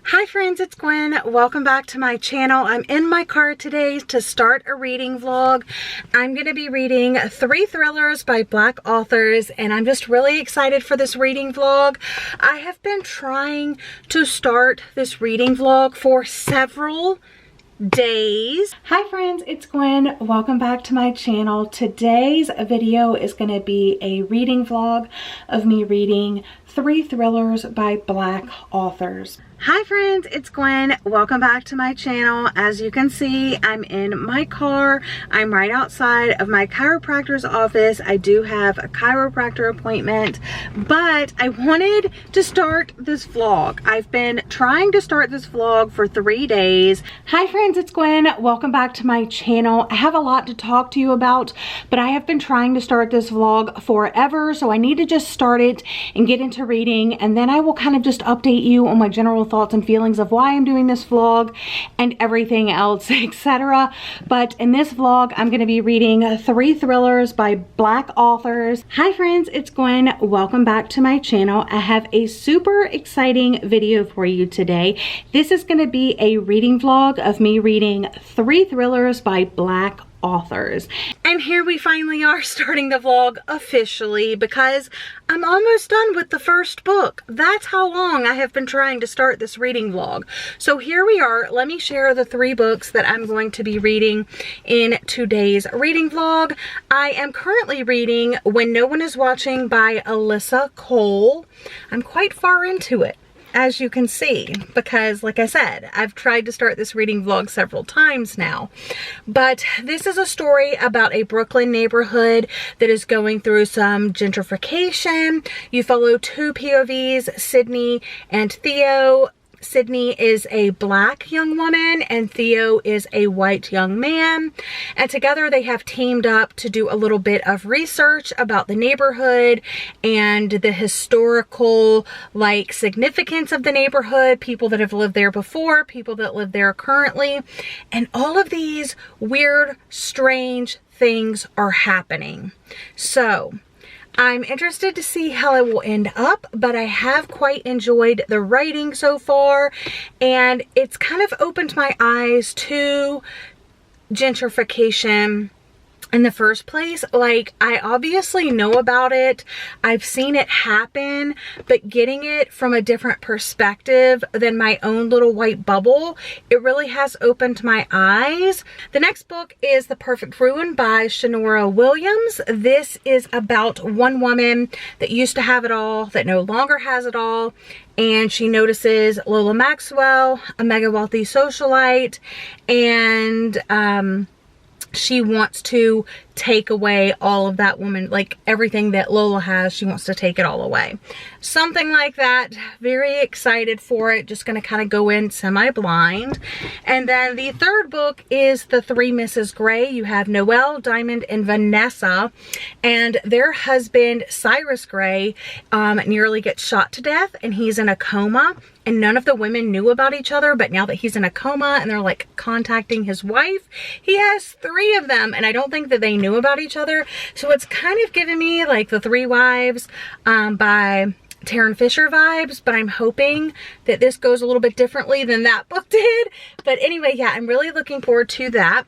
Hi friends, it's Gwen. Welcome back to my channel. I'm in my car today to start a reading vlog. I'm going to be reading 3 thrillers by Black authors, and I'm just really excited for this reading vlog. I have been trying to start this reading vlog for several days. Hi friends, it's Gwen. Welcome back to my channel. Today's video is going to be a reading vlog of me reading 3 thrillers by Black authors. Hi friends, it's Gwen. Welcome back to my channel. As you can see, I'm in my car. I'm right outside of my chiropractor's office. I do have a chiropractor appointment, but I wanted to start this vlog. I've been trying to start this vlog for 3 days. Hi friends, it's Gwen. Welcome back to my channel. I have a lot to talk to you about, but I have been trying to start this vlog forever, so I need to just start it and get into reading, and then I will kind of just update you on my general thoughts and feelings of why I'm doing this vlog and everything else, etc. But in this vlog, I'm going to be reading 3 thrillers by Black authors. Hi friends, it's Gwen. Welcome back to my channel. I have a super exciting video for you today. This is going to be a reading vlog of me reading 3 thrillers by Black authors. And here we finally are starting the vlog officially, because I'm almost done with the first book. That's how long I have been trying to start this reading vlog. So here we are. Let me share the 3 books that I'm going to be reading in today's reading vlog. I am currently reading When No One Is Watching by Alyssa Cole. I'm quite far into it, as you can see, because like I said, I've tried to start this reading vlog several times now. But this is a story about a Brooklyn neighborhood that is going through some gentrification. You follow 2 POVs, Sydney and Theo. Sydney is a Black young woman and Theo is a white young man, and together they have teamed up to do a little bit of research about the neighborhood and the historical significance of the neighborhood, people that have lived there before, people that live there currently, and all of these weird, strange things are happening. So I'm interested to see how it will end up, but I have quite enjoyed the writing so far, and it's kind of opened my eyes to gentrification in the first place. Like, I obviously know about it, I've seen it happen, but getting it from a different perspective than my own little white bubble, it really has opened my eyes. The next book is The Perfect Ruin by Shanora Williams. This is about one woman that used to have it all, that no longer has it all, and she notices Lola Maxwell, a mega wealthy socialite, and she wants to take away all of that woman, like everything that Lola has, she wants to take it all away. Something like that. Very excited for it. Just going to kind of go in semi-blind. And then the third book is The 3 Mrs. Gray. You have Noelle, Diamond, and Vanessa, and their husband Cyrus Gray nearly gets shot to death, and he's in a coma. And none of the women knew about each other, but now that he's in a coma and they're like contacting his wife, he has 3 of them, and I don't think that they knew about each other. So it's kind of giving me like The 3 Wives by Tarryn Fisher vibes, but I'm hoping that this goes a little bit differently than that book did. But anyway, yeah, I'm really looking forward to that.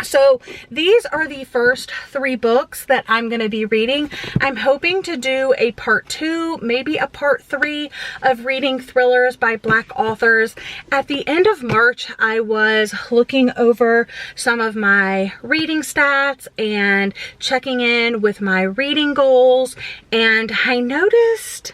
So these are the first 3 books that I'm going to be reading. I'm hoping to do a part 2, maybe a part 3 of reading thrillers by Black authors. At the end of March, I was looking over some of my reading stats and checking in with my reading goals, and I noticed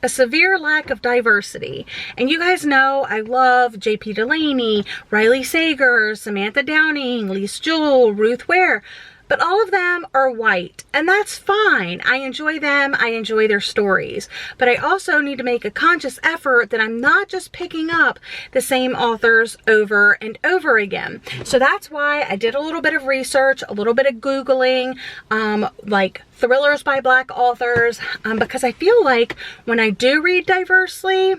a severe lack of diversity. And you guys know I love J.P. Delaney, Riley Sager, Samantha Downing, Lise Jewell, Ruth Ware, but all of them are white, and that's fine. I enjoy them, I enjoy their stories, but I also need to make a conscious effort that I'm not just picking up the same authors over and over again. So that's why I did a little bit of research, a little bit of Googling, like thrillers by Black authors, because I feel like when I do read diversely,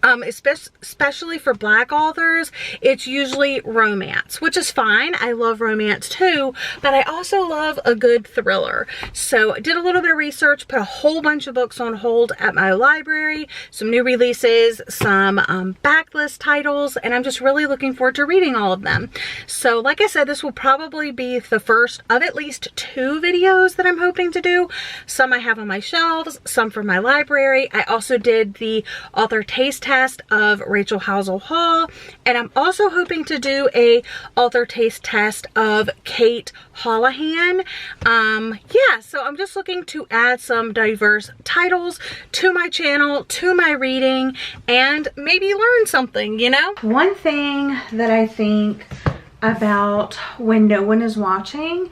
especially for Black authors, it's usually romance, which is fine. I love romance too, but I also love a good thriller. So I did a little bit of research, put a whole bunch of books on hold at my library, some new releases, some backlist titles, and I'm just really looking forward to reading all of them. So like I said, this will probably be the first of at least 2 videos that I'm hoping to do. Some I have on my shelves, some from my library. I also did the author taste test of Rachel Housel Hall, and I'm also hoping to do a author taste test of Cate Holahan. Yeah, so I'm just looking to add some diverse titles to my channel, to my reading, and maybe learn something, you know? One thing that I think about when no one is watching,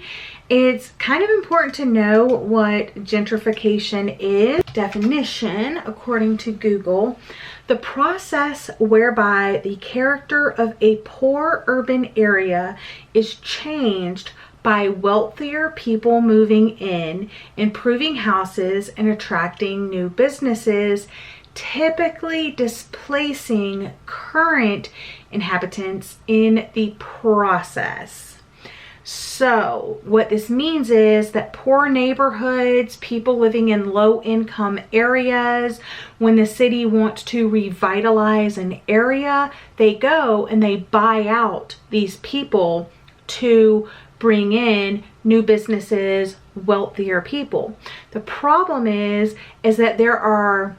it's kind of important to know what gentrification is. Definition, according to Google: the process whereby the character of a poor urban area is changed by wealthier people moving in, improving houses, and attracting new businesses, typically displacing current inhabitants in the process. So what this means is that poor neighborhoods, people living in low income areas, when the city wants to revitalize an area, they go and they buy out these people to bring in new businesses, wealthier people. The problem is that there are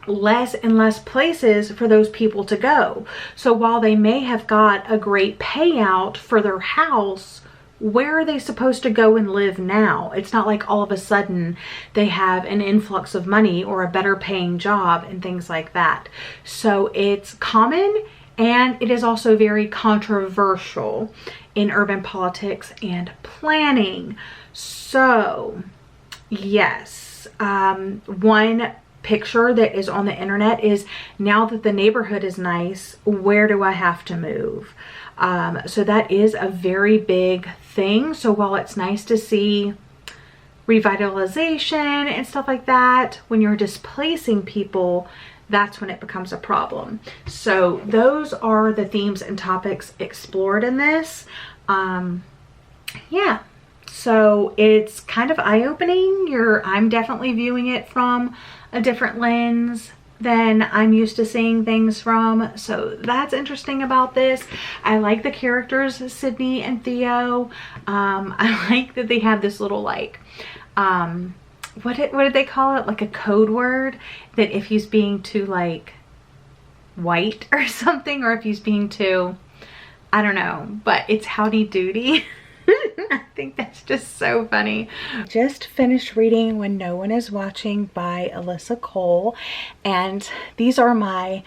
less and less places for those people to go. So while they may have got a great payout for their house, where are they supposed to go and live now? It's not like all of a sudden they have an influx of money or a better paying job and things like that. So it's common, and it is also very controversial in urban politics and planning. So yes, one picture that is on the internet is, now that the neighborhood is nice, where do I have to move? So that is a very big thing. So while it's nice to see revitalization and stuff like that, when you're displacing people, that's when it becomes a problem. So those are the themes and topics explored in this. Yeah, so it's kind of eye-opening. I'm definitely viewing it from a different lens than I'm used to seeing things from. So that's interesting about this. I like the characters, Sydney and Theo. I like that they have this little like, what did they call it? Like a code word, that if he's being too like white or something, or if he's being too, I don't know, but it's howdy doody. I think that's just so funny. Just finished reading When No One Is Watching by Alyssa Cole, and these are my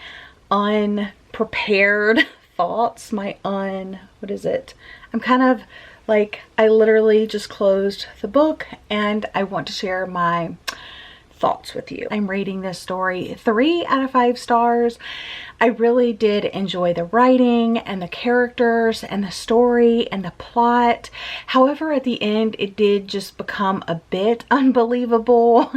unprepared thoughts, what is it? I'm kind of like, I literally just closed the book and I want to share my thoughts with you. I'm rating this story 3 out of 5 stars. I really did enjoy the writing and the characters and the story and the plot. However, at the end, it did just become a bit unbelievable,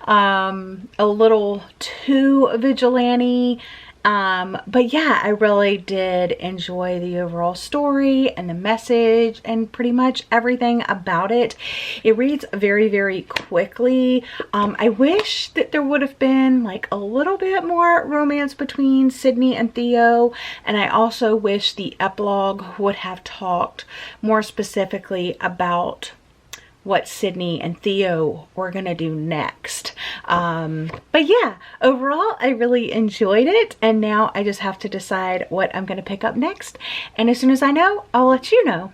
a little too vigilante. But yeah, I really did enjoy the overall story and the message and pretty much everything about it. It reads very, very quickly. I wish that there would have been like a little bit more romance between Sydney and Theo. And I also wish the epilogue would have talked more specifically about what Sydney and Theo were gonna do next. But yeah, overall, I really enjoyed it. And now I just have to decide what I'm gonna pick up next. And as soon as I know, I'll let you know.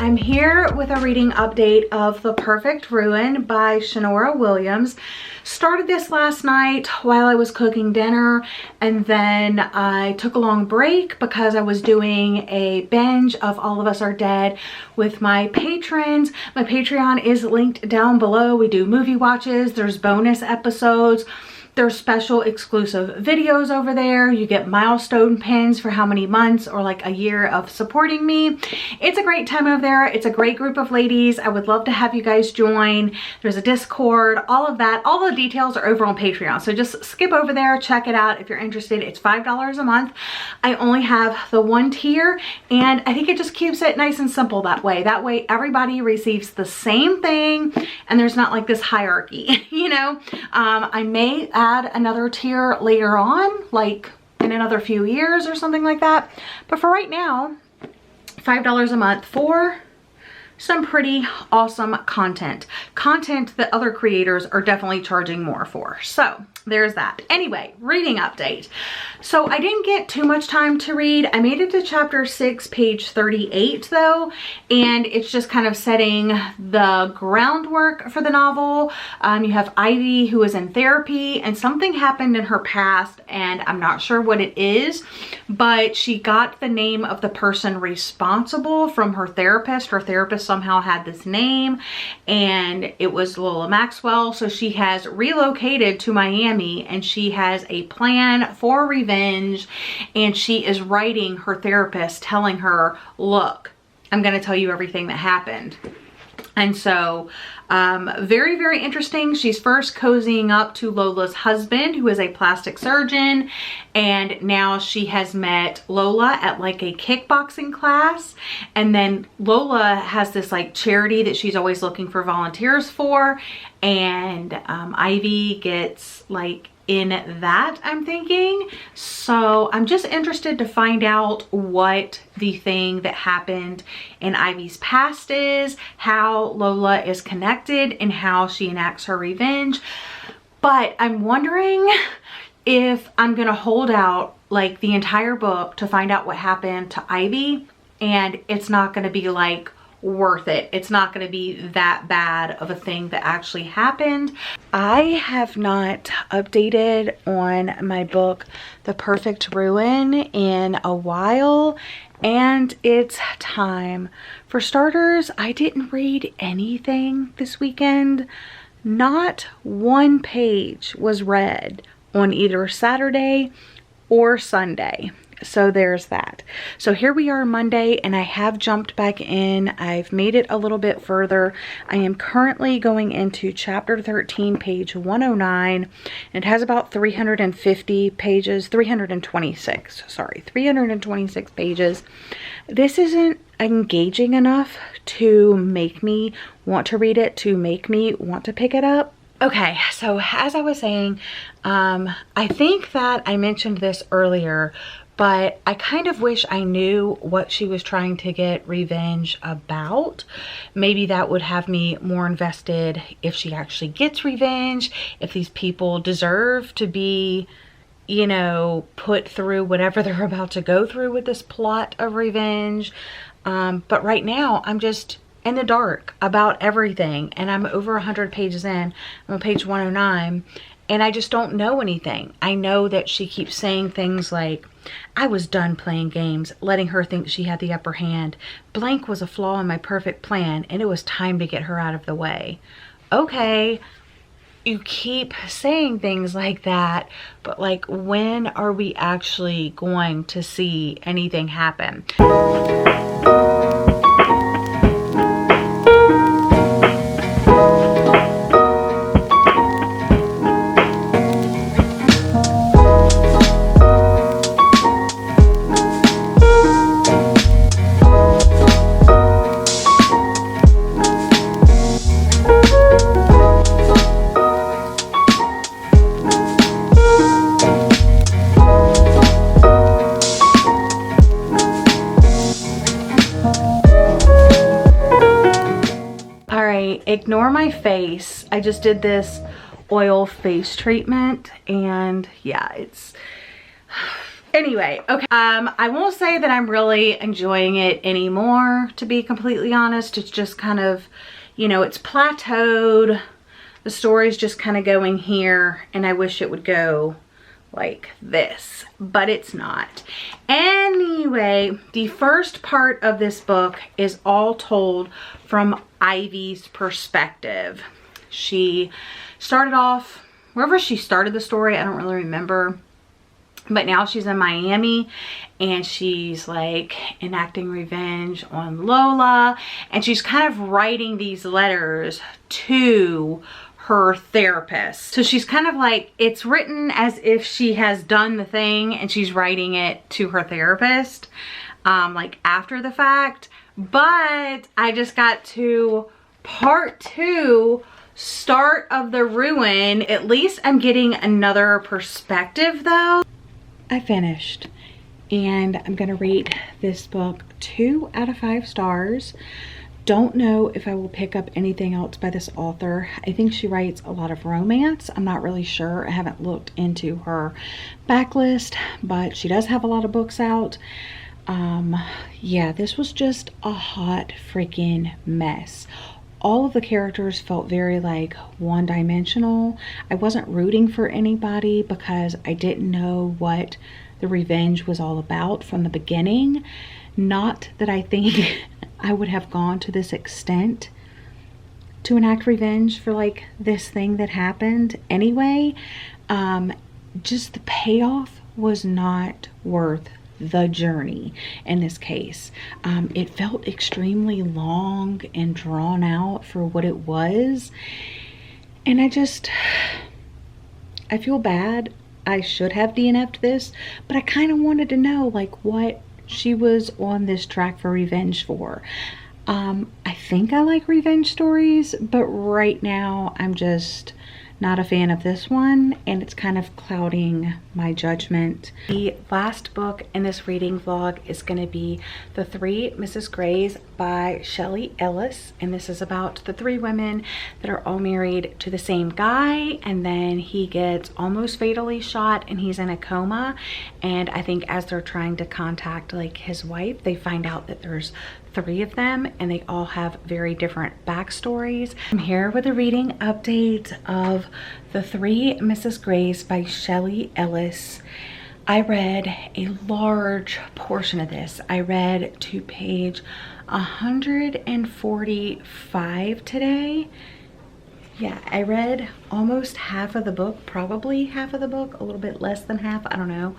I'm here with a reading update of The Perfect Ruin by Shanora Williams. Started this last night while I was cooking dinner, and then I took a long break because I was doing a binge of All of Us Are Dead with my patrons. My Patreon is linked down below. We do movie watches, there's bonus episodes. There's special exclusive videos over there. You get milestone pins for how many months or like a year of supporting me. It's a great time over there. It's a great group of ladies. I would love to have you guys join. There's a Discord, all of that. All the details are over on Patreon. So just skip over there, check it out if you're interested. It's $5 a month. I only have the one tier, and I think it just keeps it nice and simple that way. That way everybody receives the same thing and there's not like this hierarchy, you know? I may add another tier later on, like in another few years or something like that. But for right now, $5 a month for some pretty awesome content. Content that other creators are definitely charging more for. So there's that. Anyway, reading update. So I didn't get too much time to read. I made it to chapter 6, page 38 though, and it's just kind of setting the groundwork for the novel. You have Ivy, who is in therapy, and something happened in her past, and I'm not sure what it is, but she got the name of the person responsible from her therapist. Her therapist somehow had this name, and it was Lola Maxwell. So she has relocated to Miami, and she has a plan for revenge, and she is writing her therapist telling her, look, I'm going to tell you everything that happened. And so very, very interesting. She's first cozying up to Lola's husband, who is a plastic surgeon, and now she has met Lola at like a kickboxing class. And then Lola has this like charity that she's always looking for volunteers for, and Ivy gets like in that, I'm thinking. So I'm just interested to find out what the thing that happened in Ivy's past is, how Lola is connected, and how she enacts her revenge. But I'm wondering if I'm gonna hold out like the entire book to find out what happened to Ivy, and it's not gonna be like worth it. It's not going to be that bad of a thing that actually happened. I have not updated on my book The Perfect Ruin in a while, and it's time. For starters, I didn't read anything this weekend. Not one page was read on either Saturday or Sunday. So there's that. So here we are Monday, and I have jumped back in. I've made it a little bit further. I am currently going into chapter 13, page 109. It has about 350 pages, 326, sorry, 326 pages. This isn't engaging enough to make me want to read it, to make me want to pick it up. Okay, so as I was saying, I think that I mentioned this earlier, but I kind of wish I knew what she was trying to get revenge about. Maybe that would have me more invested if she actually gets revenge, if these people deserve to be, you know, put through whatever they're about to go through with this plot of revenge. But right now, I'm just in the dark about everything, and I'm over 100 pages in. I'm on page 109, and I just don't know anything. I know that she keeps saying things like, I was done playing games, letting her think she had the upper hand. Blank was a flaw in my perfect plan, and it was time to get her out of the way. Okay, you keep saying things like that, but like, when are we actually going to see anything happen? Ignore my face. I just did this oil face treatment, and yeah, it's Anyway, okay. I won't say that I'm really enjoying it anymore, to be completely honest. It's just kind of, you know, it's plateaued. The story's just kind of going here, and I wish it would go like this, but it's not. Anyway, the first part of this book is all told from Ivy's perspective. She started off wherever she started the story, I don't really remember, but now she's in Miami and she's like enacting revenge on Lola, and she's kind of writing these letters to her therapist. So she's kind of like, it's written as if she has done the thing and she's writing it to her therapist, like after the fact. But I just got to part 2, start of the ruin. At least I'm getting another perspective though. I finished, and I'm gonna rate this book 2 out of 5 stars. Don't know if I will pick up anything else by this author. I think she writes a lot of romance. I'm not really sure. I haven't looked into her backlist, but she does have a lot of books out. Yeah, this was just a hot freaking mess. All of the characters felt very like one-dimensional. I wasn't rooting for anybody because I didn't know what the revenge was all about from the beginning. Not that I think I would have gone to this extent to enact revenge for like this thing that happened anyway. Just the payoff was not worth the journey in this case. It felt extremely long and drawn out for what it was, and I feel bad. I should have DNF'd this, but I kind of wanted to know like what she was on this track for revenge for. I think I like revenge stories, but right now I'm just not a fan of this one, and it's kind of clouding my judgment. The last book in this reading vlog is going to be The Three Mrs. Greys by Shelly Ellis, and this is about the 3 women that are all married to the same guy, and then he gets almost fatally shot and he's in a coma, and I think as they're trying to contact like his wife, they find out that there's 3 of them and they all have very different backstories. I'm here with a reading update of The Three Mrs. Greys by Shelly Ellis. I read a large portion of this. I read to page 145 today. Yeah, I read almost half of the book, probably half of the book, a little bit less than half, I don't know.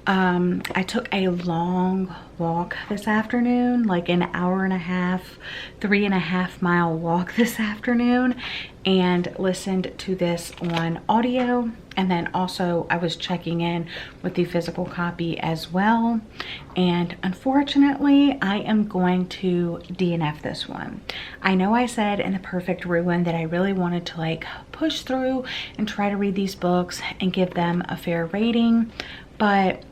I took a long walk this afternoon, like an hour and a half, 3.5 mile walk this afternoon, and listened to this on audio. And then also I was checking in with the physical copy as well. And unfortunately, I am going to DNF this one. I know I said in The Perfect Ruin that I really wanted to like push through and try to read these books and give them a fair rating, but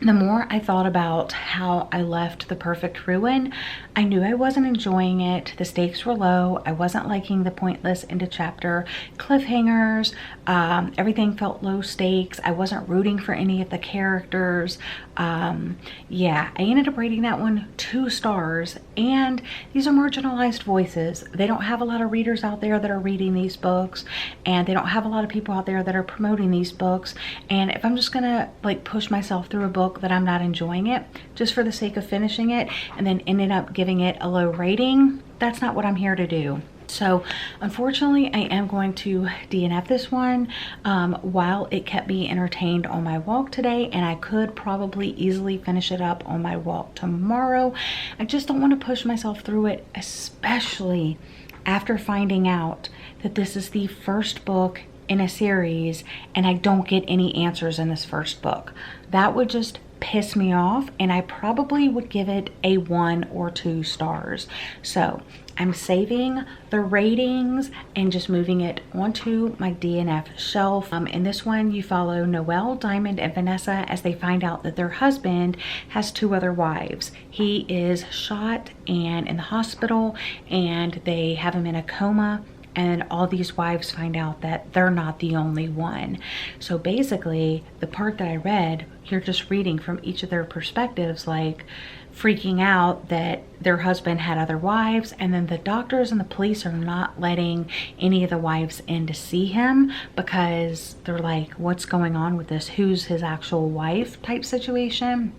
the more I thought about how I left The Perfect Ruin, I knew I wasn't enjoying it. The stakes were low. I wasn't liking the pointless end of chapter cliffhangers. Everything felt low stakes. I wasn't rooting for any of the characters. Yeah, I ended up rating that one 2 stars. And these are marginalized voices. They don't have a lot of readers out there that are reading these books, and they don't have a lot of people out there that are promoting these books. And if I'm just gonna like push myself through a book that I'm not enjoying it just for the sake of finishing it and then ended up giving it a low rating, that's not what I'm here to do. So unfortunately, I am going to DNF this one. While it kept me entertained on my walk today, and I could probably easily finish it up on my walk tomorrow, I just don't want to push myself through it, especially after finding out that this is the first book in a series and I don't get any answers in this first book. That would just piss me off, and I probably would give it a 1 or 2 stars. So I'm saving the ratings and just moving it onto my DNF shelf. In this one, you follow Noelle, Diamond, and Vanessa as they find out that their husband has 2 other wives. He is shot and in the hospital, and they have him in a coma. and all these wives find out that they're not the only one. So basically, the part that I read, you're just reading from each of their perspectives, like freaking out that their husband had other wives, and then the doctors and the police are not letting any of the wives in to see him because they're like, what's going on with this? Who's his actual wife type situation?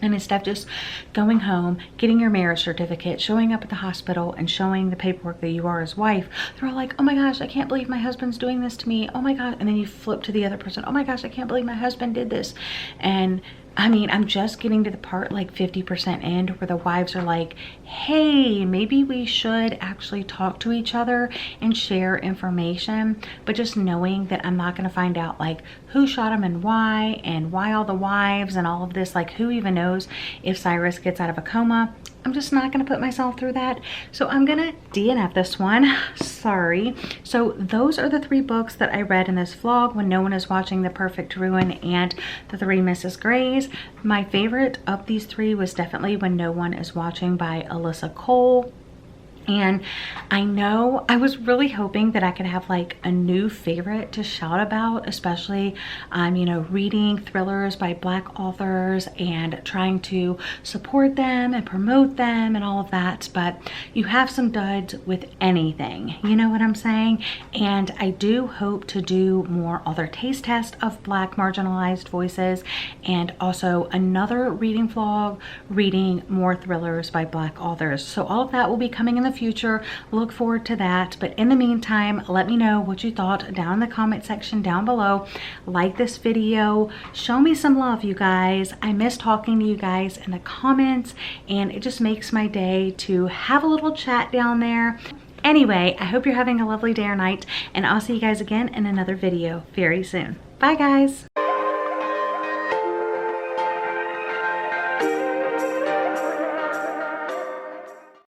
And instead of just going home, getting your marriage certificate, showing up at the hospital and showing the paperwork that you are his wife, they're all like, oh my gosh, I can't believe my husband's doing this to me. Oh my God. And then you flip to the other person. Oh my gosh, I can't believe my husband did this. And I mean, I'm just getting to the part like 50% in where the wives are like, hey, maybe we should actually talk to each other and share information. But just knowing that I'm not going to find out like who shot him and why all the wives and all of this, like who even knows if Cyrus gets out of a coma. I'm just not going to put myself through that. So I'm going to DNF this one. Sorry. So those are the 3 books that I read in this vlog when no one is watching: The Perfect Ruin and The 3 Mrs. Greys. My favorite of these 3 was definitely When No One Is Watching by Alyssa Cole. And I know I was really hoping that I could have like a new favorite to shout about, especially you know, reading thrillers by Black authors and trying to support them and promote them and all of that. But you have some duds with anything, you know what I'm saying? And I do hope to do more author taste test of Black marginalized voices, and also another reading vlog reading more thrillers by Black authors. So all of that will be coming in the future. Look forward to that. But in the meantime, let me know what you thought down in the comment section down below. Like this video, show me some love, you guys. I miss talking to you guys in the comments, and it just makes my day to have a little chat down there. Anyway, I hope you're having a lovely day or night, and I'll see you guys again in another video very soon. Bye guys.